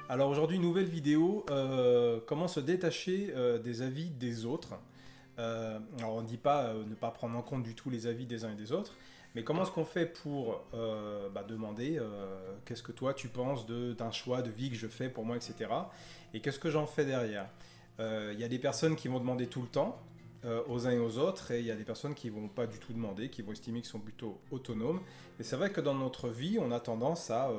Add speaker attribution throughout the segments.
Speaker 1: Alors aujourd'hui, nouvelle vidéo, comment se détacher des avis des autres. Alors on ne dit pas ne pas prendre en compte du tout les avis des uns et des autres, mais comment est-ce qu'on fait pour demander qu'est-ce que toi tu penses d'un choix de vie que je fais pour moi, etc. Et qu'est-ce que j'en fais derrière. Il y a des personnes qui vont demander tout le temps aux uns et aux autres, et il y a des personnes qui vont pas du tout demander, qui vont estimer qu'ils sont plutôt autonomes. Et c'est vrai que dans notre vie, on a tendance à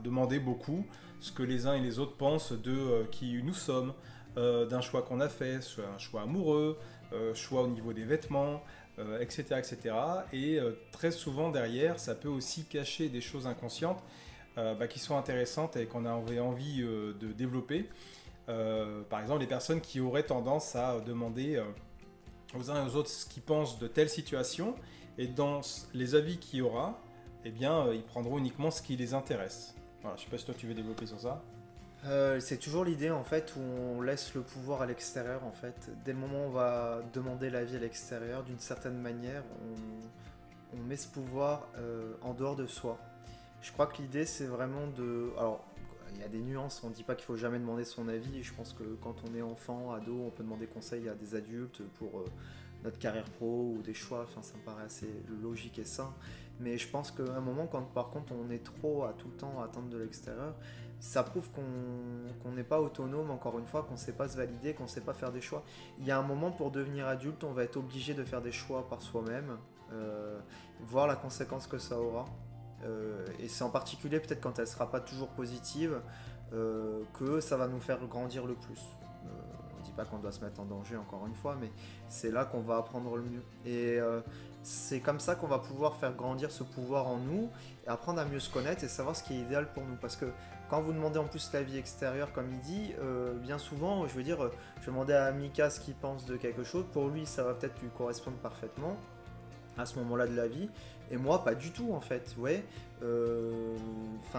Speaker 1: demander beaucoup ce que les uns et les autres pensent de qui nous sommes, d'un choix qu'on a fait, soit un choix amoureux, choix au niveau des vêtements, etc., etc. Et très souvent derrière, ça peut aussi cacher des choses inconscientes qui sont intéressantes et qu'on a envie de développer. Par exemple, les personnes qui auraient tendance à demander aux uns et aux autres ce qu'ils pensent de telle situation, et dans les avis qu'il y aura, eh bien, ils prendront uniquement ce qui les intéresse. Voilà, je sais pas si toi tu veux développer sur ça.
Speaker 2: C'est toujours l'idée en fait où on laisse le pouvoir à l'extérieur en fait. Dès le moment où on va demander l'avis à l'extérieur, d'une certaine manière, on met ce pouvoir en dehors de soi. Je crois que l'idée c'est vraiment de... Alors, il y a des nuances, on ne dit pas qu'il faut jamais demander son avis. Et je pense que quand on est enfant, ado, on peut demander conseil à des adultes pour notre carrière pro ou des choix. Enfin, ça me paraît assez logique et sain. Mais je pense qu'à un moment, quand par contre on est trop à tout le temps à attendre de l'extérieur, ça prouve qu'on n'est pas autonome, encore une fois, qu'on ne sait pas se valider, qu'on ne sait pas faire des choix. Il y a un moment, pour devenir adulte, on va être obligé de faire des choix par soi-même, voir la conséquence que ça aura. Et c'est en particulier peut-être quand elle ne sera pas toujours positive que ça va nous faire grandir le plus. On ne dit pas qu'on doit se mettre en danger encore une fois, mais c'est là qu'on va apprendre le mieux. Et c'est comme ça qu'on va pouvoir faire grandir ce pouvoir en nous et apprendre à mieux se connaître et savoir ce qui est idéal pour nous. Parce que quand vous demandez en plus l'avis extérieur, comme il dit, bien souvent, je vais demander à Mika ce qu'il pense de quelque chose. Pour lui, ça va peut-être lui correspondre parfaitement à ce moment-là de la vie, et moi pas du tout en fait, ouais.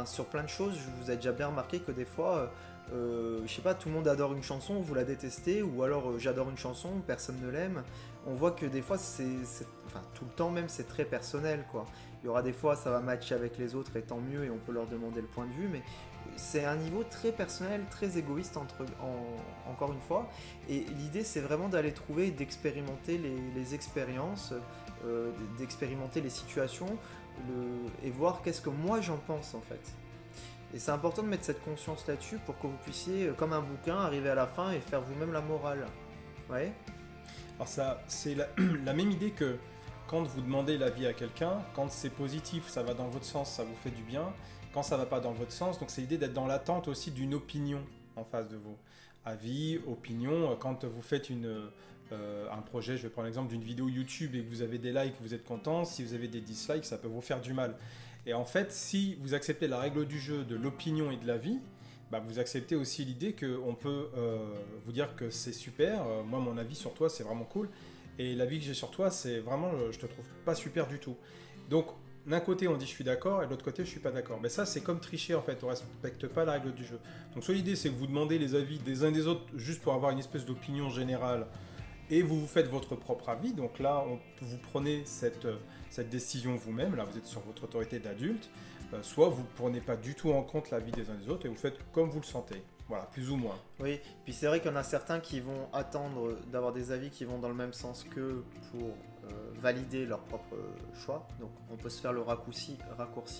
Speaker 2: Sur plein de choses, je vous ai déjà bien remarqué que des fois, je sais pas, tout le monde adore une chanson, vous la détestez, ou alors j'adore une chanson, personne ne l'aime. On voit que des fois, tout le temps même, c'est très personnel quoi. Il y aura des fois, ça va matcher avec les autres, et tant mieux, et on peut leur demander le point de vue, mais c'est un niveau très personnel, très égoïste encore une fois, et l'idée c'est vraiment d'aller trouver et d'expérimenter les expériences, d'expérimenter les situations et voir qu'est-ce que moi j'en pense en fait. Et c'est important de mettre cette conscience là-dessus pour que vous puissiez, comme un bouquin, arriver à la fin et faire vous-même la morale. Ouais.
Speaker 1: Alors ça, c'est la même idée que quand vous demandez l'avis à quelqu'un, quand c'est positif, ça va dans votre sens, ça vous fait du bien. Quand ça va pas dans votre sens, donc c'est l'idée d'être dans l'attente aussi d'une opinion en face de vous. Avis, opinion, quand vous faites un projet, je vais prendre l'exemple d'une vidéo YouTube et que vous avez des likes, vous êtes content. Si vous avez des dislikes, ça peut vous faire du mal. Et en fait, si vous acceptez la règle du jeu de l'opinion et de l'avis, vous acceptez aussi l'idée qu'on peut vous dire que c'est super, moi mon avis sur toi c'est vraiment cool, et l'avis que j'ai sur toi c'est vraiment, je te trouve pas super du tout. Donc d'un côté on dit je suis d'accord, et de l'autre côté je suis pas d'accord. Mais ça c'est comme tricher en fait, on respecte pas la règle du jeu. Donc soit l'idée c'est que vous demandez les avis des uns des autres juste pour avoir une espèce d'opinion générale, et vous faites votre propre avis. Donc là, vous prenez cette décision vous-même, là vous êtes sur votre autorité d'adulte, soit vous ne prenez pas du tout en compte l'avis des uns des autres et vous faites comme vous le sentez. Voilà, plus ou moins.
Speaker 2: Oui, puis c'est vrai qu'il y en a certains qui vont attendre d'avoir des avis qui vont dans le même sens qu'eux pour valider leur propre choix. Donc on peut se faire le raccourci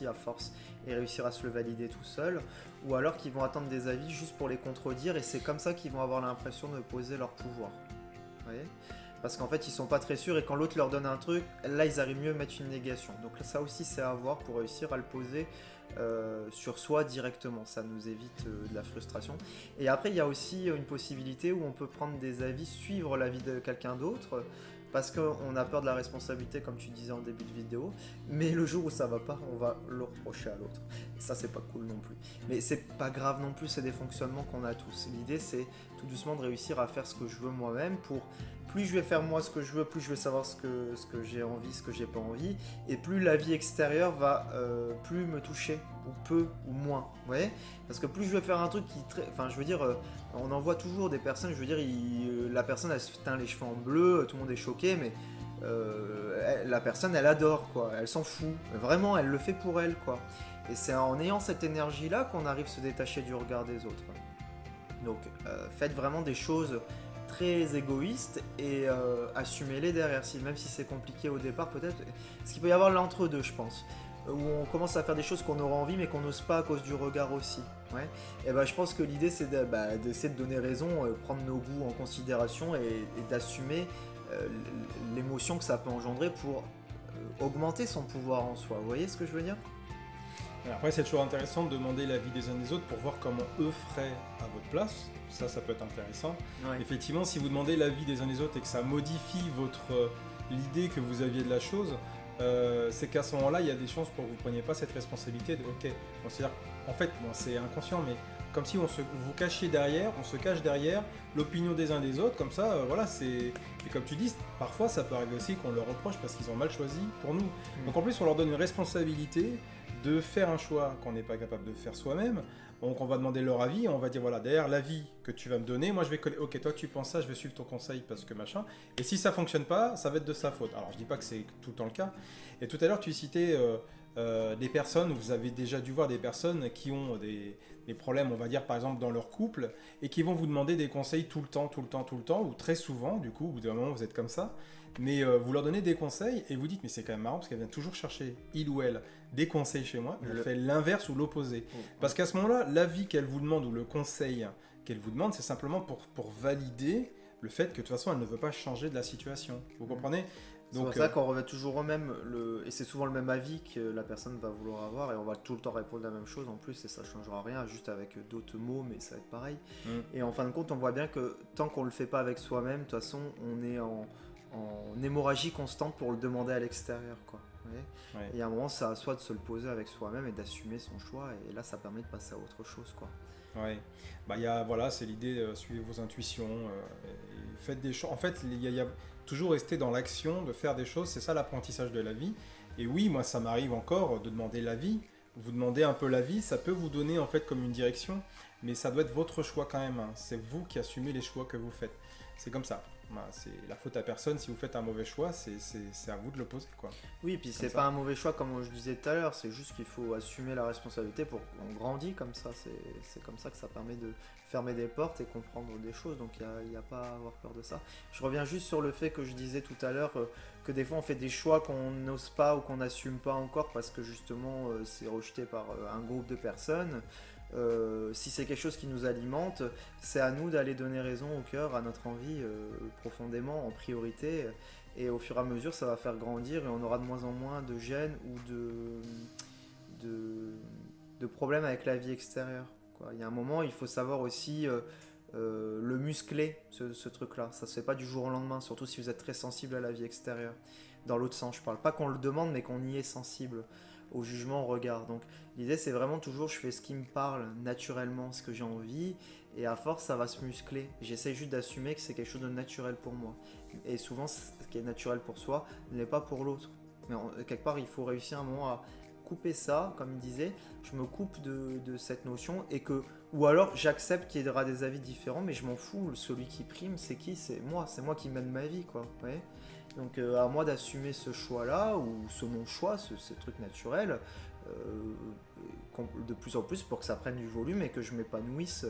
Speaker 2: à force et réussir à se le valider tout seul. Ou alors qu'ils vont attendre des avis juste pour les contredire, et c'est comme ça qu'ils vont avoir l'impression de poser leur pouvoir. Vous voyez ? Parce qu'en fait ils sont pas très sûrs, et quand l'autre leur donne un truc, là ils arrivent mieux à mettre une négation. Donc ça aussi c'est à voir pour réussir à le poser sur soi directement, ça nous évite de la frustration. Et après il y a aussi une possibilité où on peut prendre des avis, suivre l'avis de quelqu'un d'autre, parce qu'on a peur de la responsabilité comme tu disais en début de vidéo, mais le jour où ça va pas, on va le reprocher à l'autre. Ça c'est pas cool non plus. Mais c'est pas grave non plus, c'est des fonctionnements qu'on a tous. L'idée c'est tout doucement de réussir à faire ce que je veux moi-même. Plus je vais faire moi ce que je veux, plus je vais savoir ce que j'ai envie, ce que j'ai pas envie, et plus la vie extérieure va plus me toucher, ou peu, ou moins, vous voyez ? Parce que plus je vais faire un truc on en voit toujours des personnes, la personne elle se teint les cheveux en bleu, tout le monde est choqué, mais la personne elle adore quoi, elle s'en fout, vraiment elle le fait pour elle quoi. Et c'est en ayant cette énergie-là qu'on arrive à se détacher du regard des autres. Donc faites vraiment des choses très égoïstes et assumez-les derrière, même si c'est compliqué au départ peut-être. Parce qu'il peut y avoir l'entre-deux, je pense, où on commence à faire des choses qu'on aura envie mais qu'on n'ose pas à cause du regard aussi. Ouais. Et ben, je pense que l'idée c'est d'essayer de donner raison, prendre nos goûts en considération et d'assumer l'émotion que ça peut engendrer pour augmenter son pouvoir en soi. Vous voyez ce que je veux dire?
Speaker 1: Après, c'est toujours intéressant de demander l'avis des uns des autres pour voir comment eux feraient à votre place. Ça peut être intéressant.
Speaker 2: Ouais.
Speaker 1: Effectivement, si vous demandez l'avis des uns des autres et que ça modifie l'idée que vous aviez de la chose, c'est qu'à ce moment-là, il y a des chances pour que vous ne preniez pas cette responsabilité de ok, c'est-à-dire, en fait, bon, c'est inconscient, mais comme si vous cachiez derrière, on se cache derrière l'opinion des uns des autres, comme ça, voilà, et comme tu dis, parfois ça peut arriver aussi qu'on leur reproche parce qu'ils ont mal choisi pour nous. Donc en plus, on leur donne une responsabilité de faire un choix qu'on n'est pas capable de faire soi-même. Donc on va demander leur avis, on va dire voilà, derrière l'avis que tu vas me donner, moi je vais coller, ok, toi tu penses ça, je vais suivre ton conseil parce que machin. Et si ça fonctionne pas, ça va être de sa faute. Alors je dis pas que c'est tout le temps le cas. Et tout à l'heure tu citais des personnes, vous avez déjà dû voir des personnes qui ont des problèmes, on va dire par exemple dans leur couple, et qui vont vous demander des conseils tout le temps, ou très souvent, du coup, au bout d'un moment vous êtes comme ça. Mais vous leur donnez des conseils et vous dites mais c'est quand même marrant parce qu'elle vient toujours chercher, il ou elle, des conseils chez moi, elle fait l'inverse ou l'opposé. Parce qu'à ce moment-là, l'avis qu'elle vous demande ou le conseil qu'elle vous demande, c'est simplement pour valider le fait que de toute façon elle ne veut pas changer de la situation. Vous comprenez?
Speaker 2: C'est pour ça qu'on revient toujours au même, et c'est souvent le même avis que la personne va vouloir avoir, et on va tout le temps répondre la même chose en plus, et ça ne changera rien, juste avec d'autres mots, mais ça va être pareil. Et en fin de compte, on voit bien que tant qu'on ne le fait pas avec soi-même, de toute façon, on est en hémorragie constante pour le demander à l'extérieur, quoi. Ouais. Et à un moment, c'est à soi de se le poser avec soi-même et d'assumer son choix, et là, ça permet de passer à autre chose, quoi.
Speaker 1: Ouais, voilà, c'est l'idée, suivez vos intuitions, faites des choses. En fait, il y a toujours rester dans l'action, de faire des choses, c'est ça l'apprentissage de la vie. Et oui, moi, ça m'arrive encore de demander l'avis. Vous demandez un peu l'avis, ça peut vous donner en fait comme une direction, mais ça doit être votre choix quand même. Hein. C'est vous qui assumez les choix que vous faites. C'est comme ça. C'est la faute à personne. Si vous faites un mauvais choix, c'est à vous de le poser, quoi.
Speaker 2: Oui, puis c'est pas un mauvais choix comme je disais tout à l'heure, c'est juste qu'il faut assumer la responsabilité pour qu'on grandit comme ça. C'est comme ça que ça permet de fermer des portes et comprendre des choses, donc il n'y a pas à avoir peur de ça. Je reviens juste sur le fait que je disais tout à l'heure que des fois on fait des choix qu'on n'ose pas ou qu'on n'assume pas encore parce que justement c'est rejeté par un groupe de personnes. Si c'est quelque chose qui nous alimente, c'est à nous d'aller donner raison au cœur, à notre envie profondément, en priorité. Et au fur et à mesure, ça va faire grandir et on aura de moins en moins de gêne ou de problèmes avec la vie extérieure, quoi. Il y a un moment, il faut savoir aussi le muscler, ce truc-là. Ça se fait pas du jour au lendemain, surtout si vous êtes très sensible à la vie extérieure. Dans l'autre sens, je parle pas qu'on le demande, mais qu'on y est sensible au jugement, au regard. Donc l'idée c'est vraiment toujours je fais ce qui me parle naturellement, ce que j'ai envie, et à force ça va se muscler. J'essaie juste d'assumer que c'est quelque chose de naturel pour moi. Et souvent ce qui est naturel pour soi ne l'est pas pour l'autre. Mais quelque part il faut réussir un moment à couper ça, comme il disait, je me coupe de cette notion et que, ou alors j'accepte qu'il y aura des avis différents, mais je m'en fous, celui qui prime c'est qui? C'est moi qui mène ma vie, quoi. Ouais. Donc à moi d'assumer ce choix-là, ou ce non-choix, ce truc naturel, de plus en plus pour que ça prenne du volume et que je m'épanouisse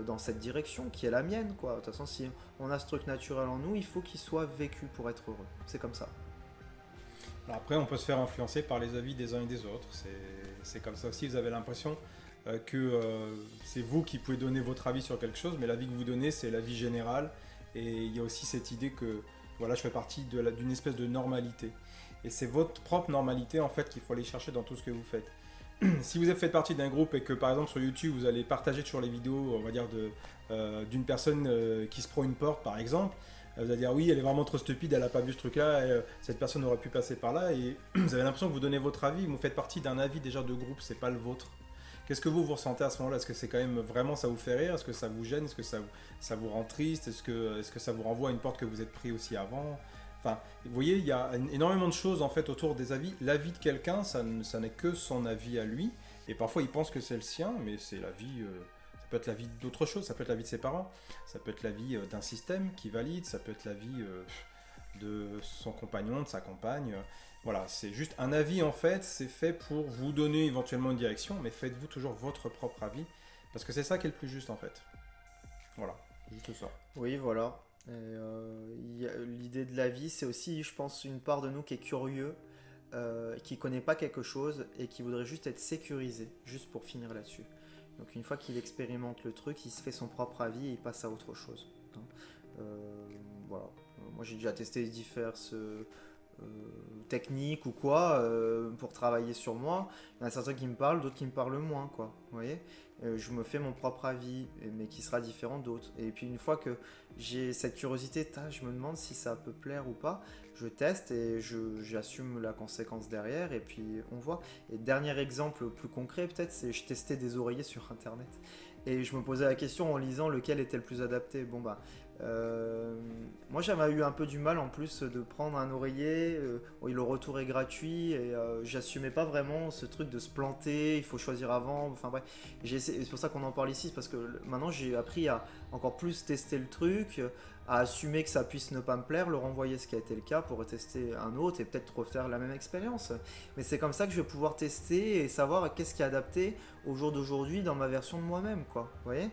Speaker 2: dans cette direction qui est la mienne, quoi. De toute façon, si on a ce truc naturel en nous, il faut qu'il soit vécu pour être heureux. C'est comme ça.
Speaker 1: Alors après, on peut se faire influencer par les avis des uns et des autres. C'est comme ça aussi, vous avez l'impression que c'est vous qui pouvez donner votre avis sur quelque chose, mais l'avis que vous donnez, c'est l'avis général. Et il y a aussi cette idée que voilà, je fais partie d'une espèce de normalité. Et c'est votre propre normalité, en fait, qu'il faut aller chercher dans tout ce que vous faites. Si vous faites partie d'un groupe et que, par exemple, sur YouTube, vous allez partager toujours les vidéos, on va dire, d'une personne qui se prend une porte, par exemple, vous allez dire, oui, elle est vraiment trop stupide, elle n'a pas vu ce truc-là, cette personne aurait pu passer par là, et vous avez l'impression que vous donnez votre avis, vous faites partie d'un avis déjà de groupe, c'est pas le vôtre. Qu'est-ce que vous ressentez à ce moment-là? Est-ce que c'est quand même vraiment, ça vous fait rire? Est-ce que ça vous gêne? Est-ce que ça vous rend triste? Est-ce que ça vous renvoie à une porte que vous êtes pris aussi avant? Enfin, vous voyez, il y a énormément de choses en fait autour des avis. L'avis de quelqu'un, ça n'est que son avis à lui. Et parfois, il pense que c'est le sien, mais c'est l'avis. Ça peut être l'avis d'autre chose. Ça peut être l'avis de ses parents. Ça peut être l'avis d'un système qui valide. Ça peut être l'avis de son compagnon, de sa compagne. Voilà, c'est juste un avis en fait, c'est fait pour vous donner éventuellement une direction, mais faites-vous toujours votre propre avis, parce que c'est ça qui est le plus juste en fait. Voilà, juste ça.
Speaker 2: Oui, voilà. L'idée de la vie, c'est aussi, je pense, une part de nous qui est curieux, qui connaît pas quelque chose et qui voudrait juste être sécurisé, juste pour finir là-dessus. Donc une fois qu'il expérimente le truc, il se fait son propre avis et il passe à autre chose. Hein. Voilà. Moi j'ai déjà testé diverses techniques ou quoi pour travailler sur moi. Il y en a certains qui me parlent, d'autres qui me parlent moins, quoi. Vous voyez? Je me fais mon propre avis, mais qui sera différent d'autres. Et puis une fois que j'ai cette curiosité, je me demande si ça peut plaire ou pas, je teste et j'assume la conséquence derrière, et puis on voit. Et dernier exemple plus concret peut-être, c'est je testais des oreillers sur internet. Et je me posais la question en lisant lequel était le plus adapté. Bon bah, moi j'avais eu un peu du mal en plus de prendre un oreiller, oui, le retour est gratuit et j'assumais pas vraiment ce truc de se planter, il faut choisir avant, enfin bref, c'est pour ça qu'on en parle ici, c'est parce que maintenant j'ai appris à encore plus tester le truc, à assumer que ça puisse ne pas me plaire, le renvoyer ce qui a été le cas pour tester un autre et peut-être refaire la même expérience. Mais c'est comme ça que je vais pouvoir tester et savoir qu'est-ce qui est adapté au jour d'aujourd'hui dans ma version de moi-même, quoi, vous voyez.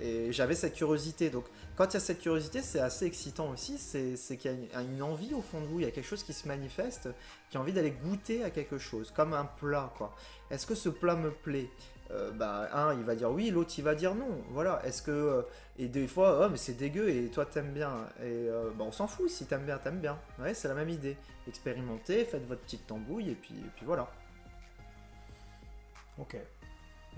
Speaker 2: Et j'avais cette curiosité. Donc, quand il y a cette curiosité, c'est assez excitant aussi. C'est qu'il y a une envie au fond de vous, il y a quelque chose qui se manifeste, qui a envie d'aller goûter à quelque chose, comme un plat, quoi. Est-ce que ce plat me plaît? Bah, un, il va dire oui, l'autre, il va dire non. Voilà. Est-ce que. Et des fois, oh, mais c'est dégueu et toi, t'aimes bien. Et bah, on s'en fout. Si t'aimes bien, t'aimes bien. Ouais, c'est la même idée. Expérimentez, faites votre petite tambouille et puis voilà.
Speaker 1: Ok.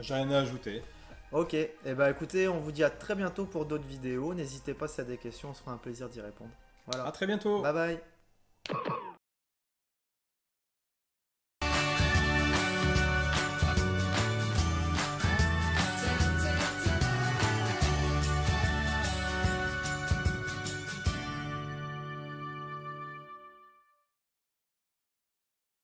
Speaker 1: J'ai rien à ajouter.
Speaker 2: Ok, et bah écoutez, on vous dit à très bientôt pour d'autres vidéos. N'hésitez pas si y a des questions, on se fera un plaisir d'y répondre. Voilà.
Speaker 1: À très bientôt.
Speaker 2: Bye bye.